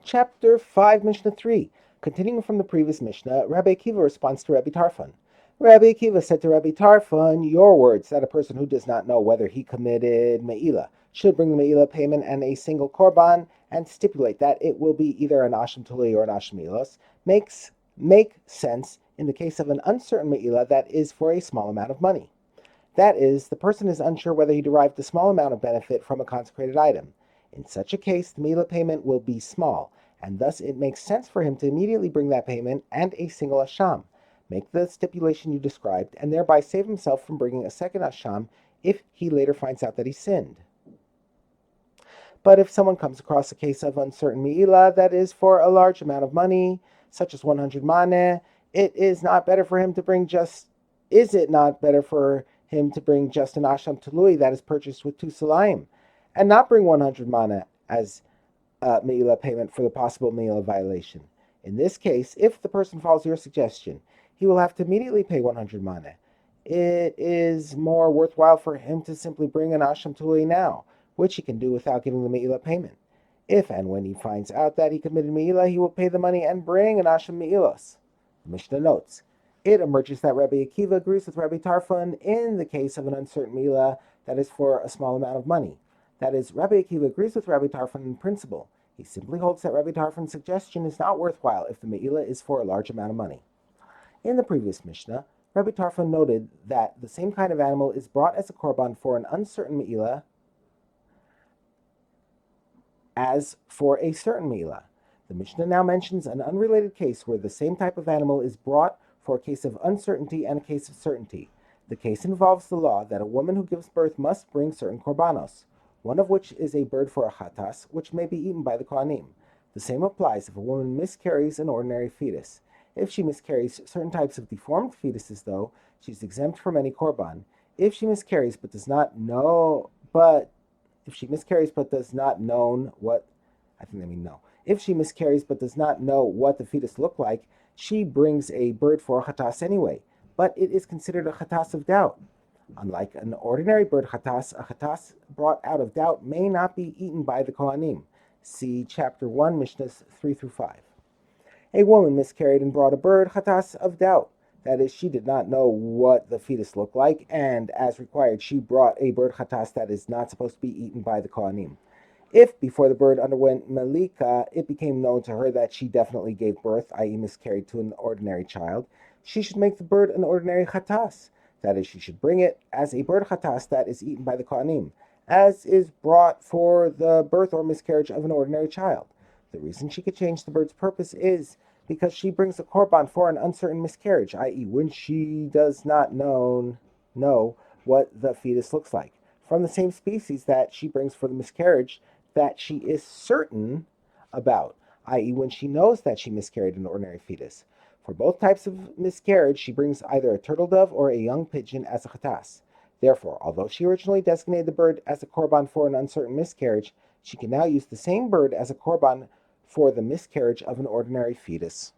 Chapter 5, Mishnah 3. Continuing from the previous Mishnah, Rabbi Akiva responds to Rabbi Tarfon. Rabbi Akiva said to Rabbi Tarfon, "Your words that a person who does not know whether he committed Me'ilah should bring the Me'ilah payment and a single korban, and stipulate that it will be either an Asham Tuli or an Asham Milos, make sense in the case of an uncertain Me'ilah that is for a small amount of money. That is, the person is unsure whether he derived a small amount of benefit from a consecrated item. In such a case, the Me'ilah payment will be small, and thus it makes sense for him to immediately bring that payment and a single asham, make the stipulation you described, and thereby save himself from bringing a second asham if he later finds out that he sinned. But if someone comes across a case of uncertain me'ilah that is for a large amount of money, such as 100 maneh, is it not better for him to bring just an asham tului that is purchased with 2 salayim, and not bring 100 maneh as Me'ilah payment for the possible Me'ilah violation? In this case, if the person follows your suggestion, he will have to immediately pay 100 maneh. It is more worthwhile for him to simply bring an Asham Tuli now, which he can do without giving the Me'ilah payment. If and when he finds out that he committed Me'ilah, he will pay the money and bring an Asham Me'ilos. The Mishnah notes, it emerges that Rabbi Akiva agrees with Rabbi Tarfon in the case of an uncertain Me'ilah that is for a small amount of money. That is, Rabbi Akiva agrees with Rabbi Tarfon in principle. He simply holds that Rabbi Tarfon's suggestion is not worthwhile if the Me'ilah is for a large amount of money. In the previous Mishnah, Rabbi Tarfon noted that the same kind of animal is brought as a korban for an uncertain Me'ilah as for a certain Me'ilah. The Mishnah now mentions an unrelated case where the same type of animal is brought for a case of uncertainty and a case of certainty. The case involves the law that a woman who gives birth must bring certain korbanos, one of which is a bird for a chatas, which may be eaten by the Kohanim. The same applies if a woman miscarries an ordinary fetus. If she miscarries certain types of deformed fetuses, though, she's exempt from any korban. If she miscarries but does not know what If she miscarries but does not know what the fetus looked like, she brings a bird for a chatas anyway, but it is considered a chatas of doubt. Unlike an ordinary bird chatas, a chatas brought out of doubt may not be eaten by the Kohanim. See Chapter 1, Mishnahs 3-5. A woman miscarried and brought a bird chatas of doubt. That is, she did not know what the fetus looked like, and as required, she brought a bird chatas that is not supposed to be eaten by the Kohanim. If, before the bird underwent malika, it became known to her that she definitely gave birth, i.e. miscarried, to an ordinary child, she should make the bird an ordinary chatas. That is, she should bring it as a bird chatas that is eaten by the Kohanim, as is brought for the birth or miscarriage of an ordinary child. The reason she could change the bird's purpose is because she brings a korban for an uncertain miscarriage, i.e. when she does not know what the fetus looks like, from the same species that she brings for the miscarriage that she is certain about, i.e. when she knows that she miscarried an ordinary fetus. For both types of miscarriage, she brings either a turtle dove or a young pigeon as a chatas. Therefore, although she originally designated the bird as a korban for an uncertain miscarriage, she can now use the same bird as a korban for the miscarriage of an ordinary fetus.